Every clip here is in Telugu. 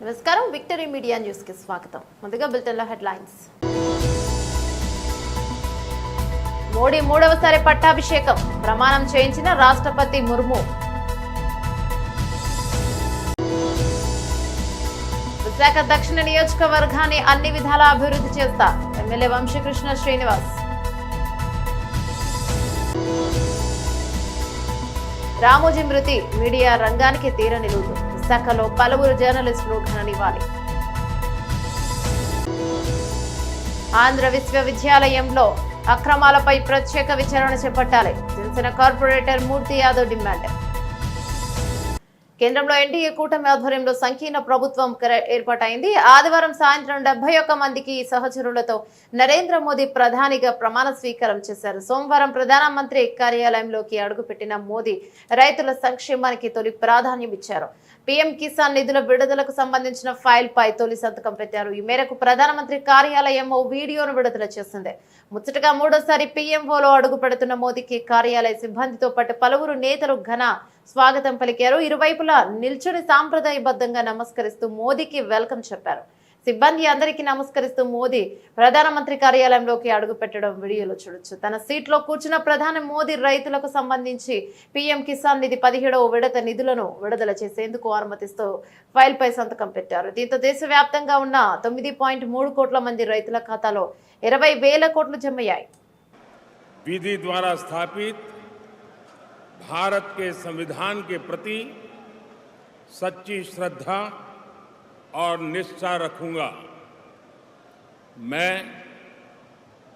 నమస్కారం విక్టరీ మీడియా న్యూస్ కి స్వాగతం. ముందుగా బులెటిన్ లో హెడ్లైన్స్. మోడీ మూడవసారి పట్టాభిషేకం ప్రమాణం చేయించిన రాష్ట్రపతి ముర్ము. విశాఖ దక్షిణ నియోజకవర్గాన్ని అన్ని విధాలా అభివృద్ధి చేస్తా ఎమ్మెల్యే వంశీకృష్ణ శ్రీనివాస్. రామోజీ మృతి మీడియా రంగానికి తీరని లోటు. విశాఖలో పలువురు జర్నలిస్టులు ఘన నివాళి. ఆంధ్ర విశ్వవిద్యాలయంలో అక్రమాలపై ప్రత్యేక విచారణ చేపట్టాలి జనసేన కార్పొరేటర్ మూర్తి యాదవ్ డిమాండ్. కేంద్రంలో ఎన్డీఏ కూటమి ఆధ్వర్యంలో సంకీర్ణ ప్రభుత్వం ఏర్పాటైంది. ఆదివారం సాయంత్రం 71 మందికి సహచరులతో నరేంద్ర మోదీ ప్రధానిగా ప్రమాణ స్వీకారం చేశారు. సోమవారం ప్రధానమంత్రి కార్యాలయంలోకి అడుగుపెట్టిన మోదీ రైతుల సంక్షేమానికి తొలి ప్రాధాన్యం ఇచ్చారు. పీఎం కిసాన్ నిధుల విడుదలకు సంబంధించిన ఫైల్ పై తొలి సంతకం పెట్టారు. ఈ మేరకు ప్రధానమంత్రి కార్యాలయం ఓ వీడియోను విడుదల చేసింది. ముచ్చటగా మూడోసారి పీఎంఓలో అడుగు పెడుతున్న మోదీకి కార్యాలయ సిబ్బందితో పాటు పలువురు నేతలు ఘన స్వాగతం పలికారు. ఇరువైపులా నిల్చుని సాంప్రదాయబద్ధంగా నమస్కరిస్తూ మోదీకి వెల్కమ్ చెప్పారు. సిబ్బంది అందరికీ నమస్కరిస్తూ మోదీ ప్రధానమంత్రి కార్యాలయంలోకి అడుగు పెట్టడం వీడియోలో చూడొచ్చు. తన సీట్లో కూర్చున్న ప్రధాని మోదీ రైతులకు సంబంధించి పీఎం కిసాన్ నిధి 17వ విడత నిధులను విడుదల చేసేందుకు అనుమతిస్తూ ఫైల్ పై సంతకం పెట్టారు. దీంతో దేశవ్యాప్తంగా ఉన్న 9.3 కోట్ల మంది రైతుల ఖాతాలో 20,000 కోట్లు జమయ్యాయి. विधि द्वारा स्थापित भारत के संविधान के प्रति सच्ची श्रद्धा और निष्ठा रखूंगा। मैं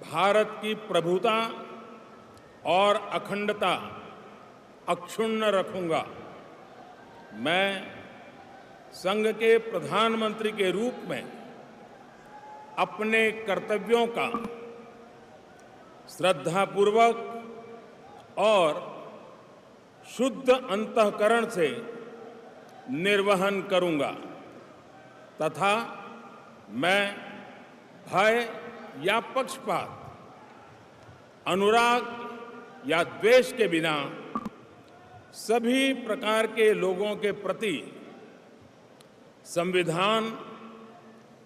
भारत की प्रभुता और अखंडता अक्षुण्ण रखूंगा। मैं संघ के प्रधानमंत्री के रूप में अपने कर्तव्यों का श्रद्धापूर्वक और शुद्ध अंतःकरण से निर्वहन करूंगा तथा मैं भय या पक्षपात, अनुराग या द्वेष के बिना सभी प्रकार के लोगों के प्रति संविधान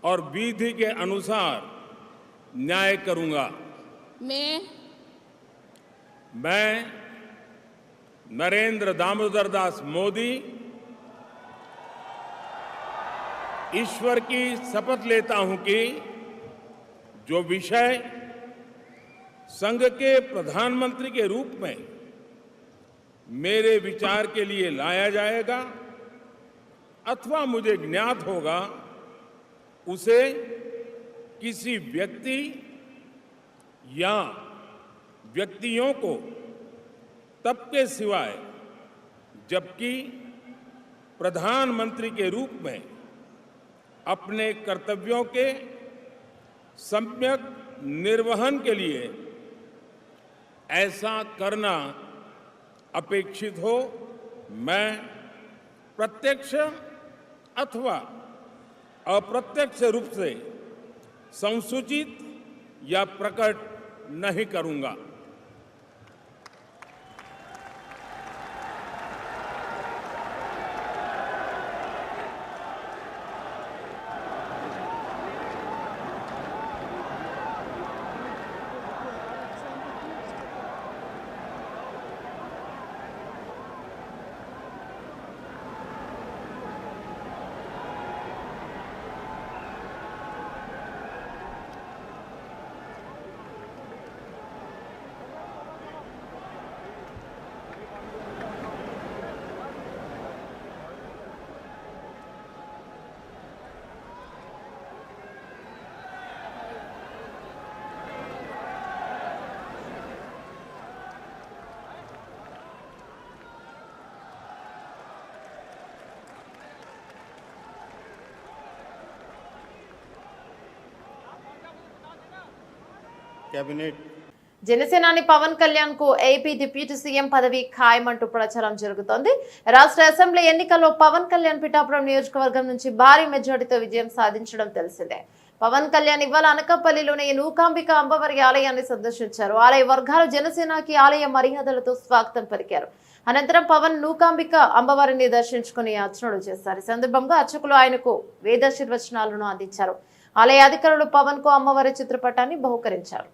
और विधि के अनुसार न्याय करूंगा। मैं नरेंद्र दामोदर दास मोदी ईश्वर की शपथ लेता हूं कि जो विषय संघ के प्रधानमंत्री के रूप में मेरे विचार के लिए लाया जाएगा अथवा मुझे ज्ञात होगा उसे किसी व्यक्ति या व्यक्तियों को तब के सिवाय जबकि प्रधानमंत्री के रूप में अपने कर्तव्यों के सम्यक निर्वहन के लिए ऐसा करना अपेक्षित हो, मैं प्रत्यक्ष अथवा अप्रत्यक्ष रूप से संसूचित या प्रकट नहीं करूंगा। कैबिनेट జనసేనాని పవన్ కళ్యాణ్ కు ఏపీ డిప్యూటీ సీఎం పదవి ఖాయమంటూ ప్రచారం జరుగుతోంది. రాష్ట్ర అసెంబ్లీ ఎన్నికల్లో పవన్ కళ్యాణ్ పిఠాపురం నియోజకవర్గం నుంచి భారీ మెజారిటీతో విజయం సాధించడం తెలిసిందే. పవన్ కళ్యాణ్ ఇవాళ అనకాపల్లిలోని నూకాంబిక అమ్మవారి ఆలయాన్ని సందర్శించారు. ఆలయ వర్గాలు జనసేనకి ఆలయ మర్యాదలతో స్వాగతం పలికారు. అనంతరం పవన్ నూకాంబిక అమ్మవారిని దర్శించుకుని అర్చనలు చేశారు. ఈ సందర్భంగా అర్చకులు ఆయనకు వేదాశీర్వచనాలను అందించారు. ఆలయ అధికారులు పవన్ కు అమ్మవారి చిత్రపటాన్ని బహుకరించారు.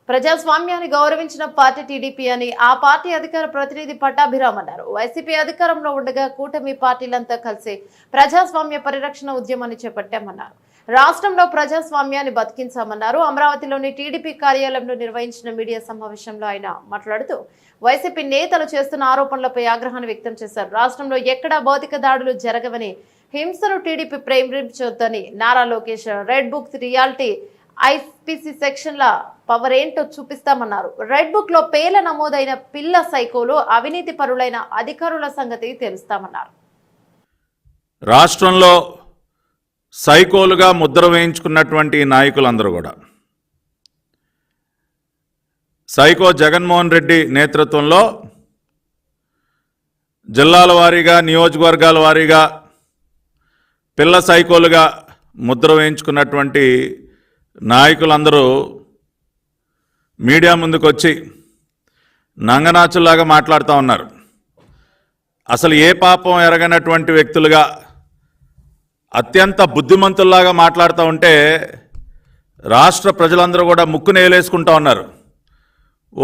ప్రజాస్వామ్యాన్ని గౌరవించిన పార్టీ టీడీపీ అని ఆ పార్టీ అధికార ప్రతినిధి పట్టాభిరామ్ అన్నారు. వైసీపీ అధికారంలో ఉండగా కూటమి పార్టీలంతా కలిసి ప్రజాస్వామ్య పరిరక్షణ ఉద్యమాన్ని చేపట్టామన్నారు. రాష్ట్రంలో ప్రజాస్వామ్యాన్ని బతికించామన్నారు. అమరావతిలోని టీడీపీ కార్యాలయంలో నిర్వహించిన మీడియా సమావేశంలో ఆయన మాట్లాడుతూ వైసీపీ నేతలు చేస్తున్న ఆరోపణలపై ఆగ్రహాన్ని వ్యక్తం చేశారు. రాష్ట్రంలో ఎక్కడా భౌతిక దాడులు జరగవని, హింసను టీడీపీ ప్రేమించొద్దని Nara Lokesh red book reality IPC సెక్షన్ల పవర్ ఏంటో చూపిస్తామన్నారు. రెడ్ బుక్ లో పేర్ల నమోదైన పిల్ల సైకోలు అవినీతి పరులైన అధికారుల సంగతి తెలుస్తామన్నారు. రాష్ట్రంలో సైకోలుగా ముద్ర వేయించుకున్నటువంటి నాయకులందరూ కూడా సైకో జగన్మోహన్ రెడ్డి నేతృత్వంలో జిల్లాల వారీగా నియోజకవర్గాల వారీగా పిల్ల సైకోలుగా ముద్ర వేయించుకున్నటువంటి నాయకులందరూ మీడియా ముందుకు వచ్చి నంగనాచుల్లాగా మాట్లాడుతూ ఉన్నారు. అసలు ఏ పాపం ఎరగనటువంటి వ్యక్తులుగా అత్యంత బుద్ధిమంతుల్లాగా మాట్లాడుతూ ఉంటే రాష్ట్ర ప్రజలందరూ కూడా ముక్కు నేలేసుకుంటూ ఉన్నారు.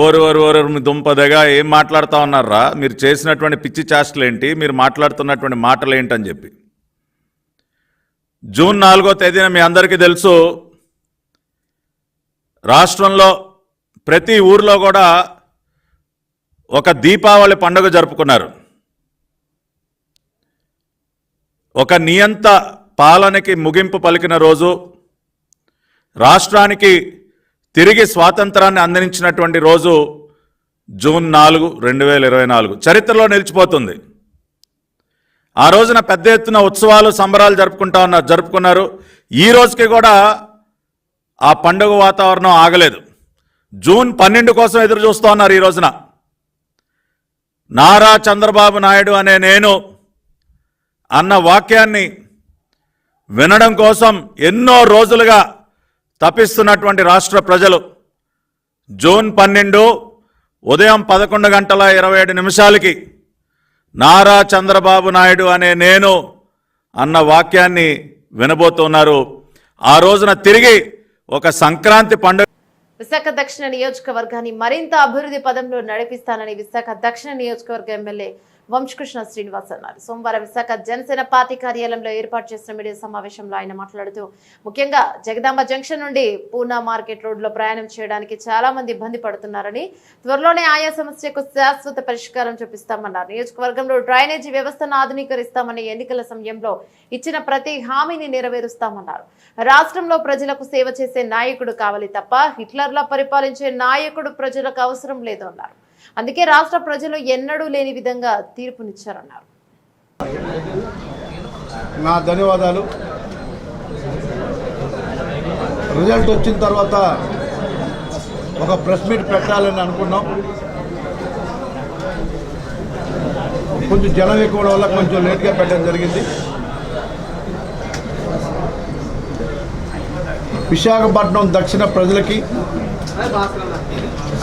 ఓరు మీ దుంపదగా ఏం మాట్లాడుతూ ఉన్నారా, మీరు చేసినటువంటి పిచ్చి చేష్టలు ఏంటి, మీరు మాట్లాడుతున్నటువంటి మాటలు ఏంటని చెప్పి. జూన్ 4వ తేదీన మీ అందరికీ తెలుసు, రాష్ట్రంలో ప్రతి ఊర్లో కూడా ఒక దీపావళి పండుగ జరుపుకున్నారు. ఒక నియంత పాలనకి ముగింపు పలికిన రోజు, రాష్ట్రానికి తిరిగి స్వాతంత్రాన్ని అందించినటువంటి రోజు జూన్ 4, 2024 చరిత్రలో నిలిచిపోతుంది. ఆ రోజున పెద్ద ఎత్తున ఉత్సవాలు సంబరాలు జరుపుకున్నారు. ఈ రోజుకి కూడా ఆ పండుగ వాతావరణం ఆగలేదు. జూన్ 12 కోసం ఎదురు చూస్తూ ఉన్నారు. ఈ రోజున నారా చంద్రబాబు నాయుడు అనే నేను అన్న వాక్యాన్ని వినడం కోసం ఎన్నో రోజులుగా తపిస్తున్నటువంటి రాష్ట్ర ప్రజలు జూన్ 12 ఉదయం 11:27 నారా చంద్రబాబు నాయుడు అనే నేను అన్న వాక్యాన్ని వినబోతున్నారు. ఆ రోజున తిరిగి ఒక సంక్రాంతి పండుగ. విశాఖ దక్షిణ నియోజకవర్గాన్ని మరింత అభివృద్ధి పదంలో నడిపిస్తానని విశాఖ దక్షిణ నియోజకవర్గ ఎమ్మెల్యే వంశకృష్ణ శ్రీనివాస్ అన్నారు. సోమవారం విశాఖ జనసేన పార్టీ కార్యాలయంలో ఏర్పాటు చేసిన మీడియా సమావేశంలో ఆయన మాట్లాడుతూ ముఖ్యంగా జగదాంబ జంక్షన్ నుండి పూనా మార్కెట్ రోడ్లో ప్రయాణం చేయడానికి చాలా మంది ఇబ్బంది పడుతున్నారని, త్వరలోనే ఆయా సమస్యకు శాశ్వత పరిష్కారం చూపిస్తామన్నారు. నియోజకవర్గంలో డ్రైనేజీ వ్యవస్థను ఆధునీకరిస్తామని, ఎన్నికల సమయంలో ఇచ్చిన ప్రతి హామీని నెరవేరుస్తామన్నారు. రాష్ట్రంలో ప్రజలకు సేవ చేసే నాయకుడు కావాలి తప్ప హిట్లర్లా పరిపాలించే నాయకుడు ప్రజలకు అవసరం లేదు అన్నారు. అందుకే రాష్ట్ర ప్రజలు ఎన్నడూ లేని విధంగా తీర్పునిచ్చారన్నారు. నా ధన్యవాదాలు. రిజల్ట్ వచ్చిన తర్వాత ఒక ప్రెస్ మీట్ పెట్టాలని అనుకున్నాం. కొంచెం జనం ఎక్కువ వల్ల కొంచెం లేట్గా పెట్టడం జరిగింది. విశాఖపట్నం దక్షిణ ప్రజలకి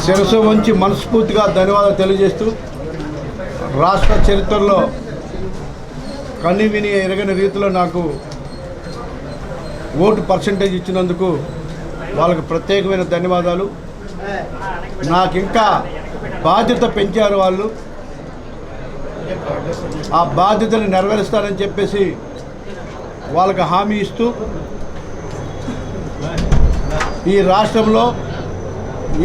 శిరస్సు వంచి మనస్ఫూర్తిగా ధన్యవాదాలు తెలియజేస్తూ, రాష్ట్ర చరిత్రలో కన్ని విని ఎరగని రీతిలో నాకు ఓటు పర్సంటేజ్ ఇచ్చినందుకు వాళ్ళకి ప్రత్యేకమైన ధన్యవాదాలు. నాకు ఇంకా బాధ్యత పెంచారు వాళ్ళు, ఆ బాధ్యతను నెరవేరుస్తానని చెప్పేసి వాళ్ళకి హామీ ఇస్తూ, ఈ రాష్ట్రంలో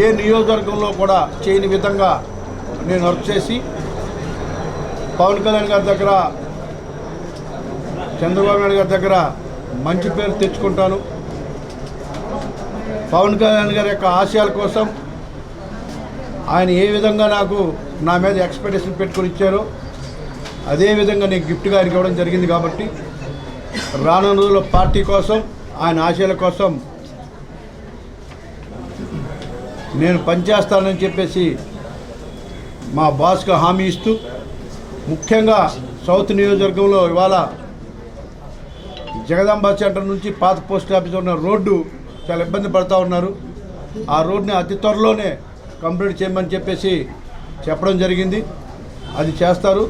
ఏ నియోజకవర్గంలో కూడా చేయని విధంగా నేను వర్క్ చేసి పవన్ కళ్యాణ్ గారి దగ్గర, చంద్రబాబు నాయుడు గారి దగ్గర మంచి పేరు తెచ్చుకుంటాను. పవన్ కళ్యాణ్ గారి యొక్క ఆశయాల కోసం ఆయన ఏ విధంగా నా మీద ఎక్స్పెక్టేషన్ పెట్టుకుని ఇచ్చారో అదేవిధంగా నేను గిఫ్ట్గా ఆయనకి ఇవ్వడం జరిగింది. కాబట్టి రానున్న రోజుల్లో పార్టీ కోసం, ఆయన ఆశయాల కోసం నేను పనిచేస్తానని చెప్పేసి మా బాస్కి హామీ ఇస్తూ, ముఖ్యంగా సౌత్ నియోజకవర్గంలో ఇవాళ జగదాంబ సెంటర్ నుంచి పాత పోస్ట్ ఆఫీస్ ఉన్న రోడ్డు చాలా ఇబ్బంది పడుతూ ఉన్నారు. ఆ రోడ్ని అతి త్వరలోనే కంప్లీట్ చేయమని చెప్పేసి చెప్పడం జరిగింది. అది చేస్తారు.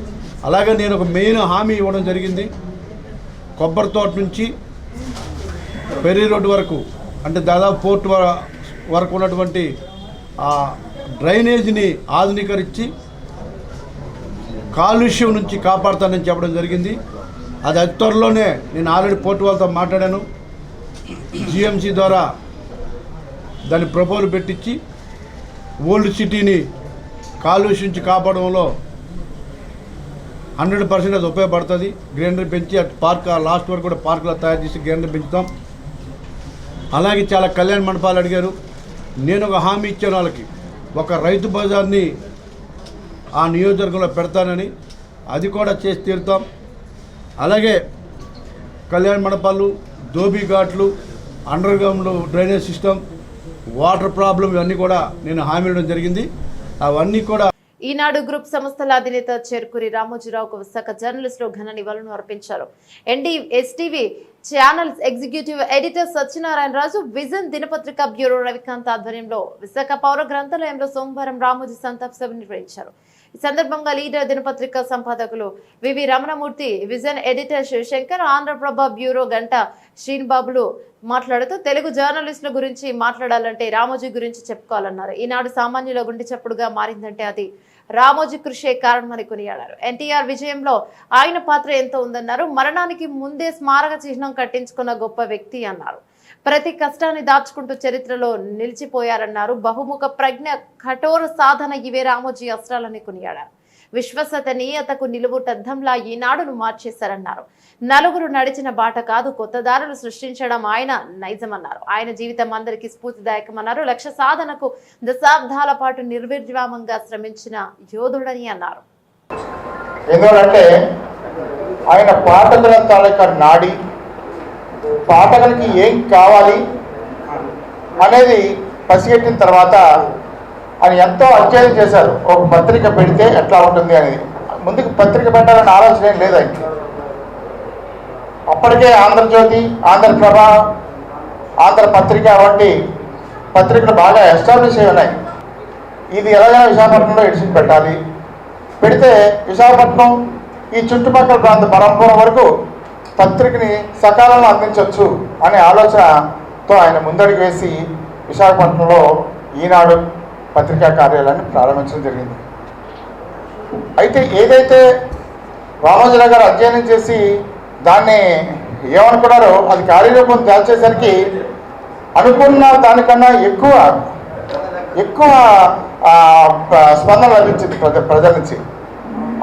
అలాగే నేను ఒక మెయిన్ హామీ ఇవ్వడం జరిగింది. కొబ్బరి తోట నుంచి పెర్రీ రోడ్డు వరకు, అంటే దాదాపు పోర్ట్ వరకు ఉన్నటువంటి ఆ డ్రైనేజీని ఆధునీకరించి కాలుష్యం నుంచి కాపాడుతానని చెప్పడం జరిగింది. అది అతి త్వరలోనే నేను ఆల్రెడీ పోర్టు వాళ్ళతో మాట్లాడాను. జిఎంసీ ద్వారా దాని ప్రపోజల్ పెట్టించి ఓల్డ్ సిటీని కాలుష్యం నుంచి కాపాడడంలో 100% అది ఉపయోగపడుతుంది. గ్రీనరీ పెంచి అటు పార్క్ లాస్ట్ వరకు కూడా పార్కులో తయారు చేసి గ్రీనరీ పెంచుతాం. అలాగే చాలా కళ్యాణ మండపాలు అడిగారు. నేను ఒక హామీ ఇచ్చాను వాళ్ళకి, ఒక రైతు బజార్ని ఆ నియోజకవర్గంలో పెడతానని, అది కూడా చేసి తీరుతాం. అలాగే కళ్యాణ మండపాలు, దోబీ ఘాట్లు, under ground drainage system, water problem ఇవన్నీ కూడా నేను హామీ ఇవ్వడం జరిగింది. అవన్నీ కూడా ఈనాడు గ్రూప్ సంస్థల అధినేత చెరుకూరి రామోజీరావుకు విశాఖ జర్నలిస్టులు ఘన నివాళులను అర్పించారు. STV channels executive editor Satyanarayana Raju, vision దినపత్రిక బ్యూరో రవికాంత్ ఆధ్వర్యంలో విశాఖ పౌర గ్రంథాలయంలో సోమవారం రామోజీ సంతాప సభ నిర్వహించారు. ఈ సందర్భంగా లీడర్ దినపత్రిక సంపాదకులు VV Ramanamurthy, vision editor Shivashankar, Andhraprabha bureau Ganta శ్రీనిబాబులు మాట్లాడుతూ తెలుగు జర్నలిస్టుల గురించి మాట్లాడాలంటే రామోజీ గురించి చెప్పుకోవాలన్నారు. ఈనాడు సామాన్యుల గుండె చప్పుడుగా మారిందంటే అది రామోజీ కృషే కారణమని కొనియాడారు. ఎన్టీఆర్ విజయంలో ఆయన పాత్ర ఎంతో ఉందన్నారు. మరణానికి ముందే స్మారక చిహ్నం కట్టించుకున్న గొప్ప వ్యక్తి అన్నారు. ప్రతి కష్టాన్ని దాచుకుంటూ చరిత్రలో నిలిచిపోయారన్నారు. బహుముఖ ప్రజ్ఞ, కఠోర సాధన ఇవే రామోజీ అస్త్రాలని కొనియాడారు. విశ్వసనీయతకు నిలువుటద్దంలా ఈనాడును మార్చేశారన్నారు. నలుగురు నడిచిన బాట కాదు, కొత్త దారులు సృష్టించడం ఆయన నైజమన్నారు. ఆయన జీవితం అందరికీ స్ఫూర్తిదాయకమన్నారు. లక్ష్య సాధనకు దశాబ్దాల పాటు నిర్విరామంగా శ్రమించిన యోధుడని అన్నారు. ఎందుకంటే ఆయన పాఠకుల తాలూకా నాడి, పాఠకులకి ఏం కావాలి అనేది పసిగట్టిన తర్వాత ఆయన ఎంతో అధ్యయనం చేశారు. ఒక పత్రిక పెడితే ఎట్లా ఉంటుంది అనేది. ముందుకు పత్రిక పెట్టాలని ఆలోచన ఏం లేదు ఆయనకి. అప్పటికే ఆంధ్రజ్యోతి, ఆంధ్రప్రభ, ఆంధ్రపత్రిక వంటి పత్రికలు బాగా ఎస్టాబ్లిష్ అయి ఉన్నాయి. ఇది ఎలాగైనా విశాఖపట్నంలో ఎడిషన్ పెట్టాలి, పెడితే విశాఖపట్నం ఈ చుట్టుపక్కల ప్రాంత పరంపర వరకు పత్రికని సకాలంలో అందించవచ్చు అనే ఆలోచనతో ఆయన ముందడుగు వేసి విశాఖపట్నంలో ఈనాడు పత్రికా కార్యాలయాన్ని ప్రారంభించడం జరిగింది. అయితే ఏదైతే రామోజీరావు గారు అధ్యయనం చేసి దాన్ని ఏమనుకున్నారో అది కార్యరూపం దాల్చేసరికి అనుకున్న దానికన్నా ఎక్కువ స్పందన లభించింది ప్రజల నుంచి.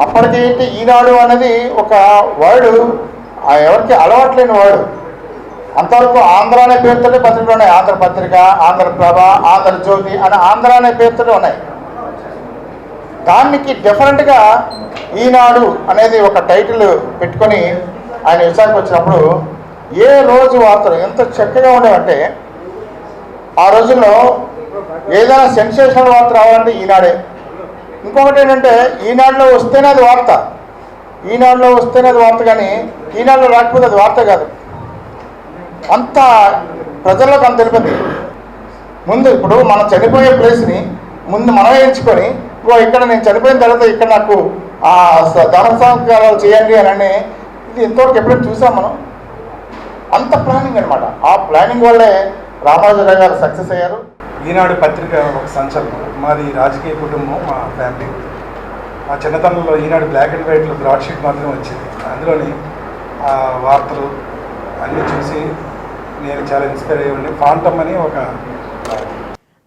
అప్పటికి ఏంటి, ఈనాడు అనేది ఒక వర్డ్ ఎవరికి అలవాట్లేని వర్డ్. అంతవరకు ఆంధ్ర అనే పేరుతోనే పత్రికలు ఉన్నాయి. ఆంధ్రపత్రిక, ఆంధ్రప్రభ, ఆంధ్రజ్యోతి అని ఆంధ్ర అనే పేరుతోనే ఉన్నాయి. దానికి డిఫరెంట్గా ఈనాడు అనేది ఒక టైటిల్ పెట్టుకొని ఆయన విశాఖ వచ్చినప్పుడు ఏ రోజు వార్తలు ఎంత చక్కగా ఉండేవంటే, ఆ రోజుల్లో ఏదైనా సెన్సేషనల్ వార్త రావాలంటే ఈనాడే. ఇంకొకటి ఏంటంటే ఈనాడులో వస్తేనే అది వార్త, ఈనాడులో వస్తేనే అది వార్త, కానీ ఈనాడులో రాకపోతే అది వార్త కాదు. అంత ప్రజల్లోకి అంత తెలిపింది. ముందు ఇప్పుడు మనం చనిపోయే ప్లేస్ని ముందు మనమే ఎంచుకొని ఇక్కడ నేను చనిపోయిన తర్వాత ఇక్కడ నాకు దాన సంస్కారాలు చేయండి అని ఇది ఇంతవరకు ఎప్పుడైనా చూసాం మనం. అంత ప్లానింగ్ అనమాట. ఆ ప్లానింగ్ వల్లే రామానుజరావు గారు సక్సెస్ అయ్యారు. ఈనాడు పత్రిక ఒక సంచలనం. మాది రాజకీయ కుటుంబం, మా ఫ్యామిలీ. మా చిన్నతనంలో ఈనాడు బ్లాక్ అండ్ వైట్లో బ్రాడ్షీట్ మాత్రం వచ్చింది. అందులోని ఆ వార్తలు అన్నీ చూసి నేను చాలా ఇన్స్పైర్ అయ్యి ఫాంటమ్ అని ఒక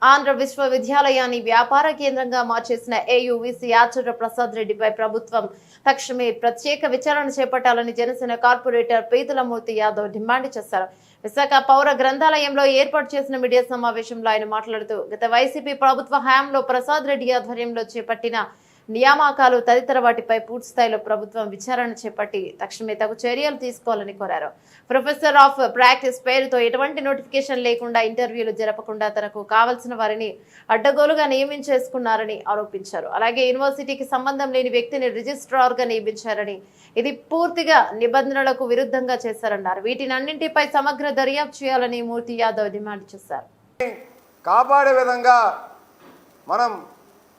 ఆంధ్ర విశ్వవిద్యాలయాన్ని వ్యాపార కేంద్రంగా మార్చేసిన ఏయువిసి ఆచార్య ప్రసాద్ రెడ్డిపై ప్రభుత్వం తక్షణమే ప్రత్యేక విచారణ చేపట్టాలని జనసేన కార్పొరేటర్ పీతలమూర్తి యాదవ్ డిమాండ్ చేశారు. విశాఖ పౌర గ్రంథాలయంలో ఏర్పాటు చేసిన మీడియా సమావేశంలో ఆయన మాట్లాడుతూ గత వైసీపీ ప్రభుత్వ హయాంలో ప్రసాద్ రెడ్డి ఆధ్వర్యంలో చేపట్టిన నియామకాలు తదితర వాటిపై పూర్తిస్థాయిలో ప్రభుత్వం విచారణ చేపట్టి తక్షణమే తగు చర్యలు తీసుకోవాలని కోరారు. ప్రొఫెసర్ ఆఫ్ ప్రాక్టీస్ పేరుతో ఎటువంటి నోటిఫికేషన్ లేకుండా ఇంటర్వ్యూలు జరపకుండా తనకు కావలసిన వారిని అడ్డగోలుగా నియమించేసుకున్నారని ఆరోపించారు. అలాగే యూనివర్సిటీకి సంబంధం లేని వ్యక్తిని రిజిస్ట్రార్ గా నియమించారని, ఇది పూర్తిగా నిబంధనలకు విరుద్ధంగా చేశారన్నారు. వీటినన్నింటిపై సమగ్ర దర్యాప్తు చేయాలని మూర్తి యాదవ్ డిమాండ్ చేశారు. కాపాడే విధంగా మనం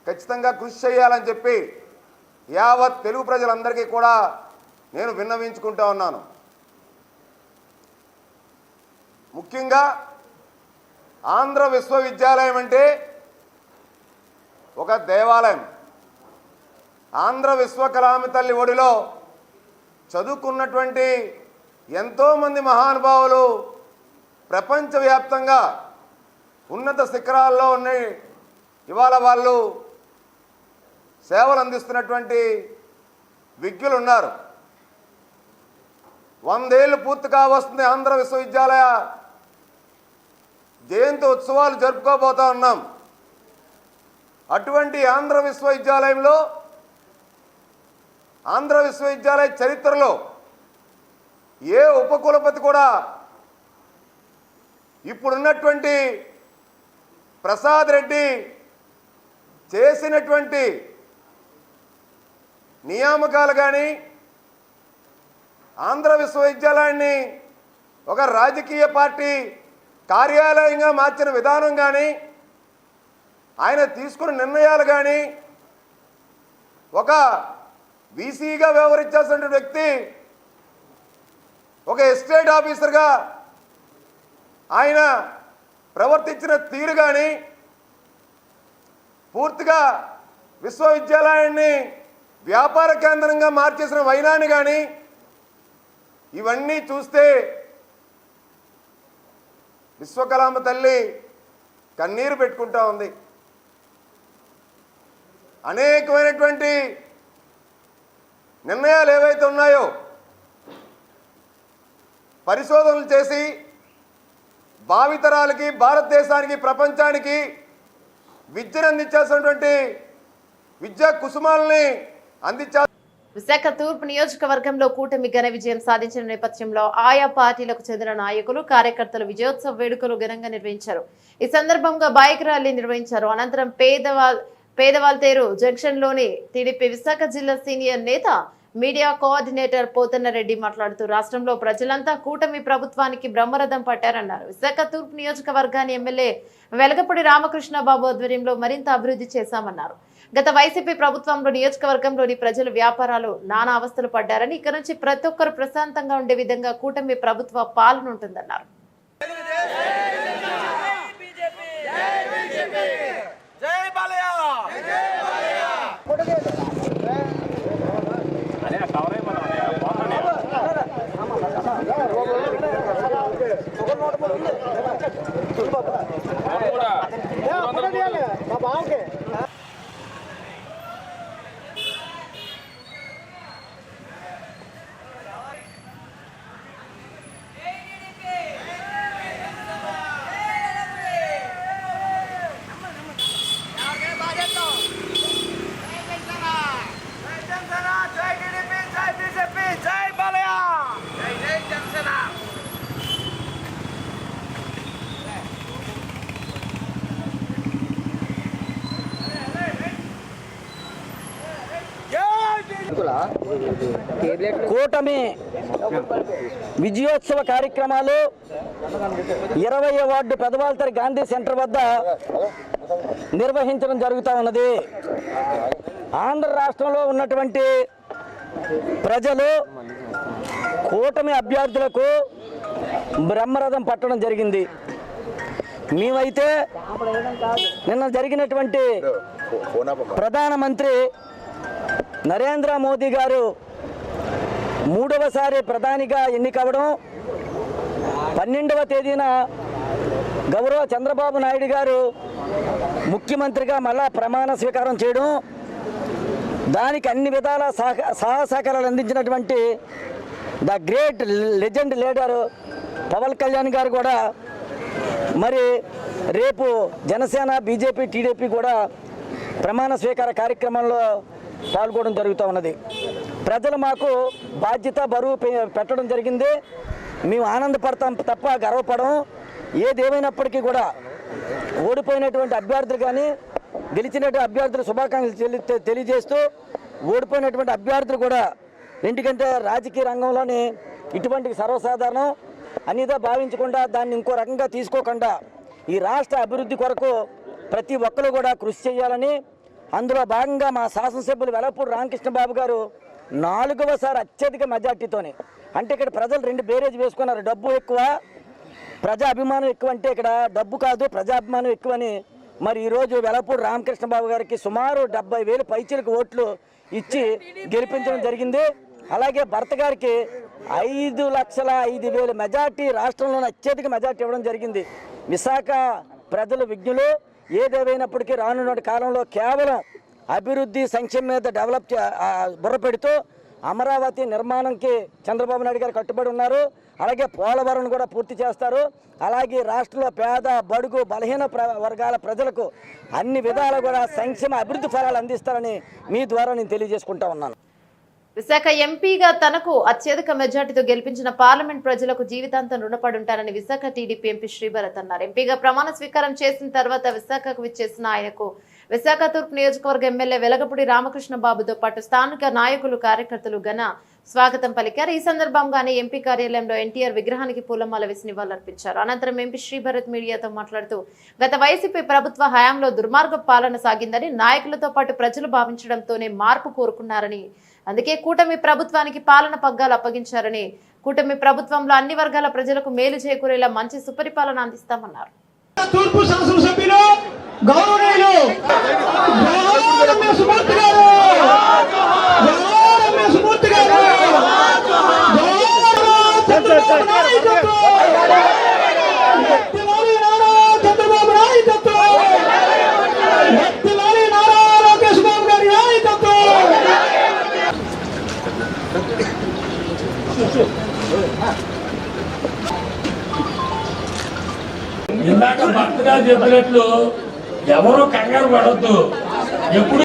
ఖచ్చితంగా కృషి చేయాలని చెప్పి యావత్ తెలుగు ప్రజలందరికీ కూడా నేను విన్నవించుకుంటా ఉన్నాను. ముఖ్యంగా ఆంధ్ర విశ్వవిద్యాలయం అంటే ఒక దేవాలయం. ఆంధ్ర విశ్వకళామి తల్లి ఒడిలో చదువుకున్నటువంటి ఎంతోమంది మహానుభావులు ప్రపంచవ్యాప్తంగా ఉన్నత శిఖరాల్లో ఉన్నాయి. ఇవాళ వాళ్ళు సేవలు అందిస్తున్నటువంటి విజ్ఞులు ఉన్నారు. 100 ఏళ్ళు పూర్తి కావస్తుంది ఆంధ్ర విశ్వవిద్యాలయ జయంతి ఉత్సవాలు జరుపుకోబోతా ఉన్నాం. అటువంటి ఆంధ్ర విశ్వవిద్యాలయంలో ఆంధ్ర విశ్వవిద్యాలయ చరిత్రలో ఏ ఉపకులపతి కూడా ఇప్పుడున్నటువంటి ప్రసాద్ రెడ్డి చేసినటువంటి నియామకాలు కానీ ఆంధ్ర విశ్వవిద్యాలయాన్ని ఒక రాజకీయ పార్టీ కార్యాలయంగా మార్చిన విధానం కానీ ఆయన తీసుకున్న నిర్ణయాలు కానీ ఒక వీసీగా వ్యవహరించాల్సిన వ్యక్తి ఒక ఎస్టేట్ ఆఫీసర్గా ఆయన ప్రవర్తించిన తీరు కానీ పూర్తిగా విశ్వవిద్యాలయాన్ని వ్యాపార కేంద్రంగా మార్చేసిన వైనాన్ని కానీ ఇవన్నీ చూస్తే విశ్వకళామ తల్లి కన్నీరు పెట్టుకుంటా ఉంది. అనేకమైనటువంటి నిర్ణయాలు ఏవైతే ఉన్నాయో పరిశోధనలు చేసి భావితరాలకి, భారతదేశానికి, ప్రపంచానికి విద్యను అందించాల్సినటువంటి విద్యా కుసుమాలని అందించాలి. విశాఖ తూర్పు నియోజకవర్గంలో కూటమి ఘన విజయం సాధించిన నేపథ్యంలో ఆయా పార్టీలకు చెందిన నాయకులు, కార్యకర్తలు విజయోత్సవ వేడుకలు ఘనంగా నిర్వహించారు. ఈ సందర్భంగా బైక్ ర్యాలీ నిర్వహించారు. అనంతరం పేదవాల్తేరు జంక్షన్ లోని టీడీపీ విశాఖ జిల్లా సీనియర్ నేత, మీడియా కోఆర్డినేటర్ పోతన్న రెడ్డి మాట్లాడుతూ రాష్ట్రంలో ప్రజలంతా కూటమి ప్రభుత్వానికి బ్రహ్మరథం పట్టారన్నారు. విశాఖ తూర్పు నియోజకవర్గాన్ని ఎమ్మెల్యే వెలగపూడి రామకృష్ణ బాబు ఆధ్వర్యంలో మరింత అభివృద్ధి చేశామన్నారు. గత వైసీపీ ప్రభుత్వంలో నియోజకవర్గంలోని ప్రజలు వ్యాపారాలు నానా అవస్థలు పడ్డారని, ఇక నుంచి ప్రతి ఒక్కరు ప్రశాంతంగా ఉండే విధంగా కూటమి ప్రభుత్వ పాలన ఉంటుందన్నారు. కూటమి విజయోత్సవ కార్యక్రమాలు 20వ వార్డు పెదవాల్తరి గాంధీ సెంటర్ వద్ద నిర్వహించడం జరుగుతూ ఉన్నది. ఆంధ్ర రాష్ట్రంలో ఉన్నటువంటి ప్రజలు కూటమి అభ్యర్థులకు బ్రహ్మరథం పట్టడం జరిగింది. మేమైతే నిన్న జరిగినటువంటి ప్రధానమంత్రి నరేంద్ర మోదీ గారు 3వసారి ప్రధానిగా ఎన్నికవడం, 12వ తేదీన గౌరవ చంద్రబాబు నాయుడు గారు ముఖ్యమంత్రిగా మళ్ళా ప్రమాణ స్వీకారం చేయడం, దానికి అన్ని విధాల సహసహకారాలు అందించినటువంటి the great legend leader Pawan Kalyan garu కూడా మరి రేపు జనసేన, బీజేపీ, టీడీపీ కూడా ప్రమాణ స్వీకార కార్యక్రమంలో పాల్గొనడం జరుగుతూ ఉన్నది. ప్రజలు మాకు బాధ్యత బరువు పెట్టడం జరిగింది. మేము ఆనందపడతాం తప్ప గర్వపడం. ఏదేమైనప్పటికీ కూడా ఓడిపోయినటువంటి అభ్యర్థులు కానీ గెలిచినటువంటి అభ్యర్థులు శుభాకాంక్షలు తెలియజేస్తూ, ఓడిపోయినటువంటి అభ్యర్థులు కూడా ఎందుకంటే రాజకీయ రంగంలోని ఇటువంటి సర్వసాధారణం అనేదా భావించకుండా దాన్ని ఇంకో రకంగా తీసుకోకుండా ఈ రాష్ట్ర అభివృద్ధి కొరకు ప్రతి ఒక్కరు కూడా కృషి చేయాలని, అందులో భాగంగా మా శాసనసభ్యులు వెలపూడి రామకృష్ణబాబు గారు 4వసారి అత్యధిక మెజార్టీతోనే, అంటే ఇక్కడ ప్రజలు 2 బేరేజ్ వేసుకున్నారు. డబ్బు ఎక్కువ, ప్రజా అభిమానం ఎక్కువ. అంటే ఇక్కడ డబ్బు కాదు, ప్రజాభిమానం ఎక్కువని మరి ఈరోజు వెలపూడి రామకృష్ణబాబు గారికి సుమారు 70,000 పైచీలకు ఓట్లు ఇచ్చి గెలిపించడం జరిగింది. అలాగే భర్త గారికి 5,05,000 మెజార్టీ, రాష్ట్రంలోని అత్యధిక మెజార్టీ ఇవ్వడం జరిగింది. విశాఖ ప్రజలు విజ్ఞులు. ఏదేమైనప్పటికీ రానున్న కాలంలో కేవలం అభివృద్ధి, సంక్షేమం మీద డెవలప్ బుర్ర పెడుతూ అమరావతి నిర్మాణంకి చంద్రబాబు నాయుడు గారు కట్టుబడి ఉన్నారు. అలాగే పోలవరం కూడా పూర్తి చేస్తారు. అలాగే రాష్ట్రంలో పేద, బడుగు, బలహీన వర్గాల ప్రజలకు అన్ని విధాలు కూడా సంక్షేమ అభివృద్ధి ఫలాలు అందిస్తారని మీ ద్వారా నేను తెలియజేసుకుంటా ఉన్నాను. విశాఖ ఎంపీగా తనకు అత్యధిక మెజార్టీతో గెలిపించిన పార్లమెంట్ ప్రజలకు జీవితాంతం రుణపడి ఉంటారని విశాఖ టీడీపీ ఎంపీ శ్రీభరత్ అన్నారు. ఎంపీగా ప్రమాణ స్వీకారం చేసిన తర్వాత విశాఖకు విచ్చేసిన ఆయనకు విశాఖ తూర్పు నియోజకవర్గ ఎమ్మెల్యే వెలగపూడి రామకృష్ణ బాబుతో పాటు స్థానిక నాయకులు, కార్యకర్తలు ఘన స్వాగతం పలికారు. ఈ సందర్భంగానే ఎంపీ కార్యాలయంలో ఎన్టీఆర్ విగ్రహానికి పూలమాల వేసి నివాళులర్పించారు. అనంతరం ఎంపీ శ్రీభరత్ మీడియాతో మాట్లాడుతూ గత వైసీపీ ప్రభుత్వ హయాంలో దుర్మార్గ పాలన సాగిందని, నాయకులతో పాటు ప్రజలు భావించడంతోనే మార్పు కోరుకున్నారని, అందుకే కూటమి ప్రభుత్వానికి పాలన పగ్గాలు అప్పగించారని, కూటమి ప్రభుత్వంలో అన్ని వర్గాల ప్రజలకు మేలు చేకూరేలా మంచి సుపరిపాలన అందిస్తామన్నారు. తూర్పు శాసనసభ్యులు గౌరవనీయులు చంద్రబాబు నాయకత్వం, నారా లోకేష్ బాబు గారి నాయకత్వం. ఇందాక భక్తుగా చెప్పినట్లు ఎవరు కంగారు పడద్దు. ఎప్పుడు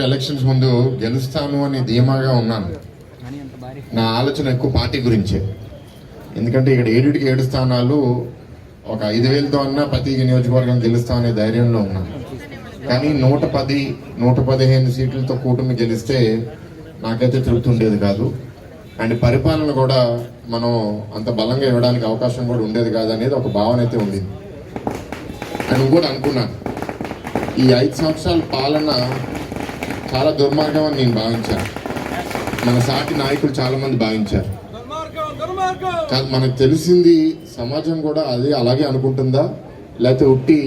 ఎలక్షన్స్ ముందు గెలుస్తాను అని ధీమాగా ఉన్నాను. నా ఆలోచన ఎక్కువ పార్టీ గురించే. ఎందుకంటే ఇక్కడ 7 స్థానాలు ఒక 5,000తో అన్నా ప్రతి నియోజకవర్గం గెలుస్తామనే ధైర్యంలో ఉన్నాను. కానీ 110, 115 సీట్లతో కూటమి గెలిస్తే నాకైతే తృప్తి ఉండేది కాదు. అండ్ పరిపాలన కూడా మనం అంత బలంగా ఇవ్వడానికి అవకాశం కూడా ఉండేది కాదు అనేది ఒక భావన అయితే ఉండింది. అండ్ ఇంకోటి అనుకున్నాను, ఈ 5 సంవత్సరాల పాలన చాలా దుర్మార్గం అని నేను భావించాను. మన సాటి నాయకులు చాలా మంది భావించారు. మనకు తెలిసింది సమాజం కూడా అది అలాగే అనుకుంటుందా, లేకపోతే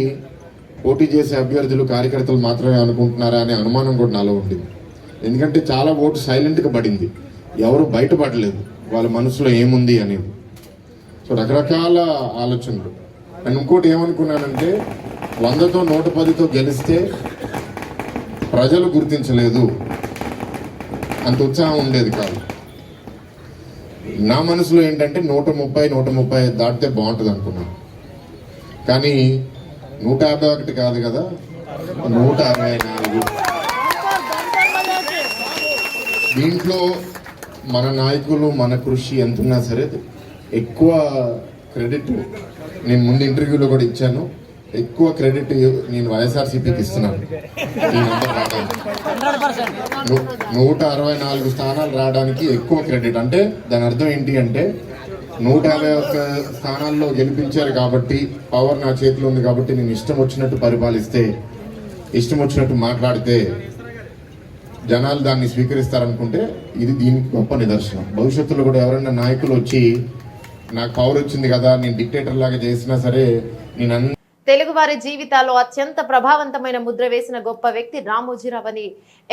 పోటీ చేసే అభ్యర్థులు, కార్యకర్తలు మాత్రమే అనుకుంటున్నారా అనే అనుమానం కూడా నాలో ఉండింది. ఎందుకంటే చాలా ఓటు సైలెంట్గా పడింది, ఎవరు బయటపడలేదు వాళ్ళ మనసులో ఏముంది అనేది. సో రకరకాల ఆలోచనలు. అండ్ ఇంకోటి ఏమనుకున్నానంటే 100తో 110తో గెలిస్తే ప్రజలు గుర్తించలేదు, అంత ఉత్సాహం ఉండేది కాదు. నా మనసులో ఏంటంటే 130, 135 దాటితే బాగుంటుంది అనుకున్నాను. కానీ 151 కాదు కదా, 164. దీంట్లో మన నాయకులు, మన కృషి ఎంతున్నా సరే ఎక్కువ క్రెడిట్ నేను ముందు ఇంటర్వ్యూలో కూడా ఇచ్చాను, ఎక్కువ క్రెడిట్ నేను వైఎస్ఆర్సీపీకి ఇస్తున్నాను. ఈ నంబర్ రావడానికి 164 స్థానాలు రావడానికి ఎక్కువ క్రెడిట్. అంటే దాని అర్థం ఏంటి అంటే 151 స్థానాల్లో గెలిపించారు కాబట్టి, పవర్ నా చేతిలో ఉంది కాబట్టి నేను ఇష్టం వచ్చినట్టు పరిపాలిస్తే, ఇష్టం వచ్చినట్టు మాట్లాడితే జనాలు దాన్ని స్వీకరిస్తారనుకుంటే ఇది దీనికి గొప్ప నిదర్శనం. భవిష్యత్తులో కూడా ఎవరైనా నాయకులు వచ్చి నాకు పవర్ వచ్చింది కదా, నేను డిక్టేటర్ లాగా చేసినా సరే నేను తెలుగువారి జీవితాల్లో అత్యంత ప్రభావవంతమైన ముద్ర వేసిన గొప్ప వ్యక్తి రామోజీరావు అని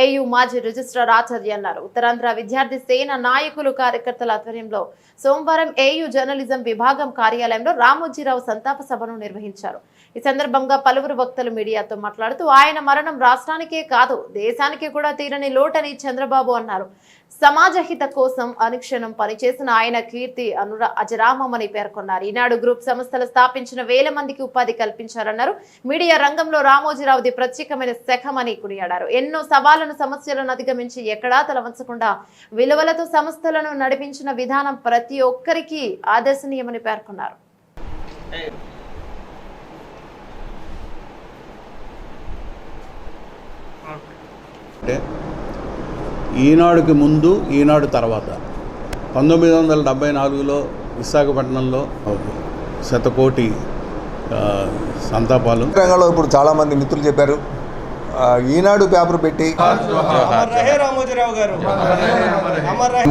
ఏయూ మాజీ రిజిస్ట్రార్ ఆచార్య అన్నారు. ఉత్తరాంధ్ర విద్యార్థి సేన నాయకులు కార్యకర్తల ఆధ్వర్యంలో సోమవారం ఏయూ జర్నలిజం విభాగం కార్యాలయంలో రామోజీరావు సంతాప సభను నిర్వహించారు. ఈ సందర్భంగా పలువురు వక్తలు మీడియాతో మాట్లాడుతూ ఆయన మరణం రాష్ట్రానికే కాదు దేశానికి కూడా తీరని లోటని చంద్రబాబు అన్నారు. సమాజహిత కోసం అనుక్షణం పనిచేసిన ఆయన కీర్తి అజరామమని పేర్కొన్నారు. ఈనాడు గ్రూప్ సంస్థలు స్థాపించిన 1000 మందికి ఉపాధి కల్పించారన్నారు. మీడియా రంగంలో రామోజీరావుది ప్రత్యేకమైన శఖమని కొనియాడారు. ఎన్నో సవాళ్లను సమస్యలను అధిగమించి ఎక్కడా తలవంచకుండా విలువలతో సంస్థలను నడిపించిన విధానం ప్రతి ఒక్కరికి ఆదర్శనీయమని పేర్కొన్నారు. ఈనాడుకి ముందు, ఈనాడు తర్వాత 1974లో విశాఖపట్నంలో 100 కోటి సంతాపాలు. రంగంలో ఇప్పుడు చాలామంది మిత్రులు చెప్పారు, ఈనాడు పేపర్ పెట్టి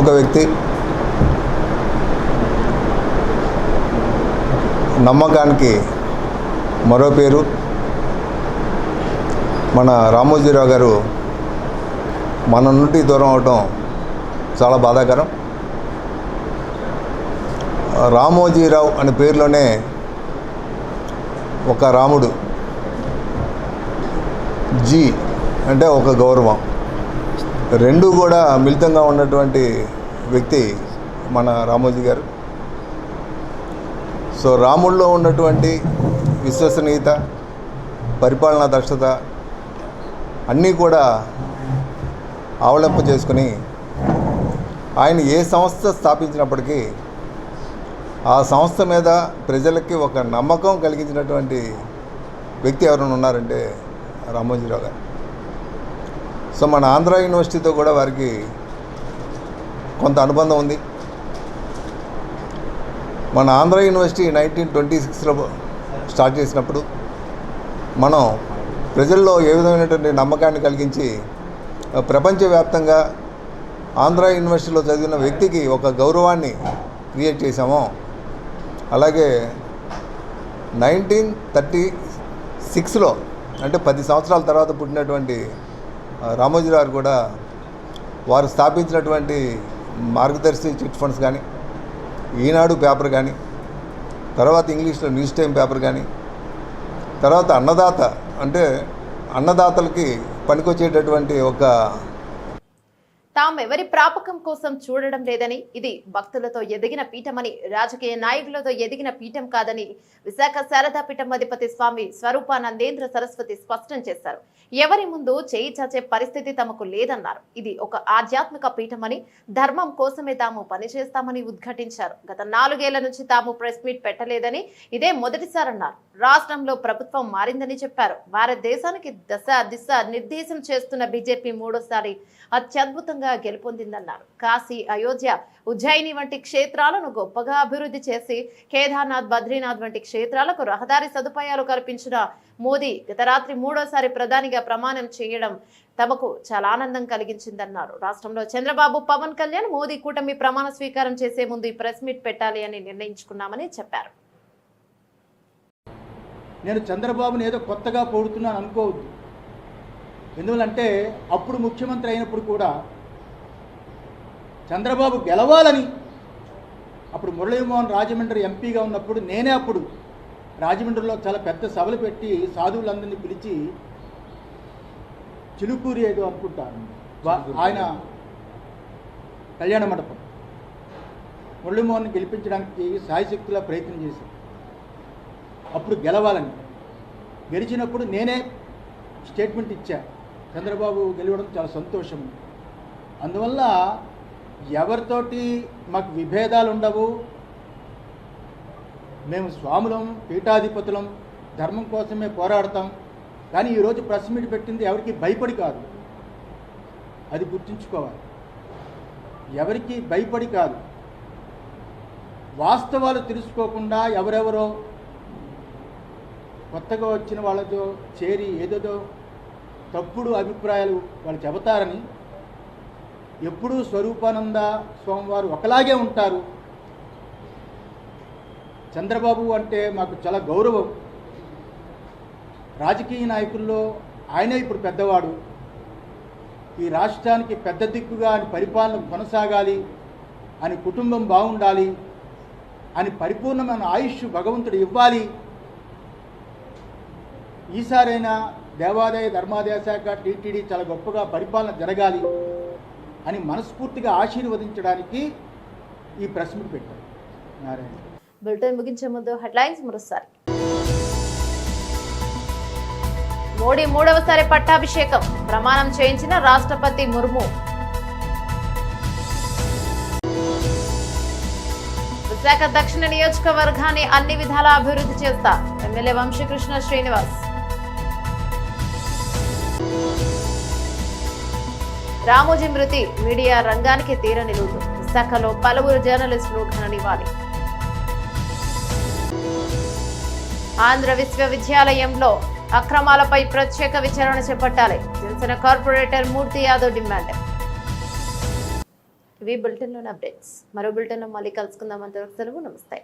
ఒక వ్యక్తి నమ్మకానికి మరో పేరు. మన రామోజీరావు గారు మన నుండి దూరం అవటం చాలా బాధాకరం. రామోజీరావు అనే పేరులోనే ఒక రాముడు, జీ అంటే ఒక గౌరవం, రెండు కూడా మిళితంగా ఉన్నటువంటి వ్యక్తి మన రామోజీ గారు. సో రాముడిలో ఉన్నటువంటి విశ్వసనీయత, పరిపాలనా దక్షత అన్నీ కూడా అవలంబ చేసుకుని ఆయన ఏ సంస్థ స్థాపించినప్పటికీ ఆ సంస్థ మీద ప్రజలకి ఒక నమ్మకం కలిగించినటువంటి వ్యక్తి ఎవరైనా ఉన్నారంటే రామోజీరావు గారు. సో మన ఆంధ్ర యూనివర్సిటీతో కూడా వారికి కొంత అనుబంధం ఉంది. మన ఆంధ్ర యూనివర్సిటీ 1926లో స్టార్ట్ చేసినప్పుడు మనం ప్రజల్లో ఏ విధమైనటువంటి నమ్మకాన్ని కలిగించి ప్రపంచవ్యాప్తంగా ఆంధ్ర యూనివర్సిటీలో చదివిన వ్యక్తికి ఒక గౌరవాన్ని క్రియేట్ చేశామో, అలాగే 1936లో అంటే 10 సంవత్సరాల తర్వాత పుట్టినటువంటి రామోజీరావు కూడా వారు స్థాపించినటువంటి మార్గదర్శి చిట్ ఫండ్స్ కానీ, ఈనాడు పేపర్ కానీ, తర్వాత ఇంగ్లీష్లో న్యూస్ టైమ్ పేపర్ కానీ, తర్వాత అన్నదాత అంటే అన్నదాతలకి పనికొచ్చేటటువంటి ఒక తామెవరి ప్రాపకం కోసం చూడడం లేదని, ఇది భక్తులతో ఎదిగిన పీఠమని, రాజకీయ నాయకులతో ఎదిగిన పీఠం కాదని విశాఖ శారదాపీఠం అధిపతి స్వామి స్వరూపానందేంద్ర సరస్వతి స్పష్టం చేశారు. ఎవరి ముందు చేయి చాచే పరిస్థితి తమకు లేదన్నారు. ఇది ఒక ఆధ్యాత్మిక పీఠమని, ధర్మం కోసమే తాము పనిచేస్తామని ఉద్ఘాటించారు. గత 4 ఏళ్ల నుంచి తాము ప్రెస్ మీట్ పెట్టలేదని ఇదే మొదటిసారన్నారు. రాష్ట్రంలో ప్రభుత్వం మారిందని చెప్పారు. భారతదేశానికి దిశ నిర్దేశం చేస్తున్న బీజేపీ 3వ అత్యద్భుతంగా గెలుపొందిందన్నారు. కాశీ, అయోధ్య, ఉజ్జయిని వంటి క్షేత్రాలను గొప్పగా అభివృద్ధి చేసి కేదార్నాథ్, బద్రీనాథ్ వంటి క్షేత్రాలకు రహదారి సదుపాయాలు కల్పించిన మోదీ గత రాత్రి 3వ ప్రధానిగా ప్రమాణం చేయడం తమకు చాలా ఆనందం కలిగించిందన్నారు. రాష్ట్రంలో చంద్రబాబు, పవన్ కళ్యాణ్, మోదీ కూటమి ప్రమాణ స్వీకారం చేసే ముందు ఈ ప్రెస్ మీట్ పెట్టాలి అని నిర్ణయించుకున్నామని చెప్పారు. నేను చంద్రబాబుని ఏదో కొత్తగా పొడుతున్నాను అనుకోవద్దు. ఎందువల్లంటే అప్పుడు ముఖ్యమంత్రి అయినప్పుడు కూడా చంద్రబాబు గెలవాలని, అప్పుడు మురళీమోహన్ రాజమండ్రి ఎంపీగా ఉన్నప్పుడు నేనే అప్పుడు రాజమండ్రిలో చాలా పెద్ద సభలు పెట్టి సాధువులందరినీ పిలిచి, చిలుకూరి ఏదో అనుకుంటాను ఆయన కళ్యాణ మండపం, మురళీమోహన్ గెలిపించడానికి సాయశక్తిలా ప్రయత్నం చేశాను. అప్పుడు గెలవాలని, గెలిచినప్పుడు నేనే స్టేట్మెంట్ ఇచ్చా, చంద్రబాబు గెలవడం చాలా సంతోషం. అందువల్ల ఎవరితోటి మాకు విభేదాలు ఉండవు, మేము స్వాములం, పీఠాధిపతులం, ధర్మం కోసమే పోరాడతాం. కానీ ఈరోజు ప్రెస్ మీట్ పెట్టింది ఎవరికి భయపడి కాదు, అది గుర్తుంచుకోవాలి. ఎవరికి భయపడి కాదు, వాస్తవాలు తెలుసుకోకుండా ఎవరెవరో కొత్తగా వచ్చిన వాళ్ళతో చేరి ఏదేదో తప్పుడు అభిప్రాయాలు వాళ్ళు చెబుతారని. ఎప్పుడూ స్వరూపానంద స్వామివారు ఒకలాగే ఉంటారు. చంద్రబాబు అంటే మాకు చాలా గౌరవం. రాజకీయ నాయకుల్లో ఆయనే ఇప్పుడు పెద్దవాడు. ఈ రాష్ట్రానికి పెద్ద దిక్కుగా అని పరిపాలన కొనసాగాలి అని, కుటుంబం బాగుండాలి అని పరిపూర్ణమైన ఆయుష్ భగవంతుడు ఇవ్వాలి. ఈసారైనా దేవాదాయ ధర్మాదాయ శాఖ, టీటీడీ చాలా గొప్పగా పరిపాలన జరగాలి అని మనస్ఫూర్తిగా ఆశీర్వదించడానికి ఈ ప్రెస్ మీట్ పెట్టారు. నారాయణ. బులెటిన్ ముగించే ముందు హెడ్లైన్స్ మరోసారి. మోడీ 3వసారి పట్టాభిషేకం, ప్రమాణం చేయించిన రాష్ట్రపతి ముర్ము. విశాఖ దక్షిణ నియోజకవర్గాన్ని అన్ని విధాలా అభివృద్ధి చేస్తా, ఎమ్మెల్యే వంశీకృష్ణ శ్రీనివాస్. రామోజీ మృతి మీడియా రంగానికి తీరని లోటు, విశాఖలో పలువురు జర్నలిస్టులు ఘన నివాళి. ఆంధ్ర విశ్వవిద్యాలయంలో అక్రమాలపై ప్రత్యేక విచారణ చేపట్టాలి, జనసేన కార్పొరేటర్ మూర్తి యాదవ్ డిమాండ్. ఇవి బులెటిన్లోని అప్డేట్స్. మరో బులెటిన్లో మళ్ళీ కలుసుకుందాం. అంతవరకు సెలవు. నమస్తే.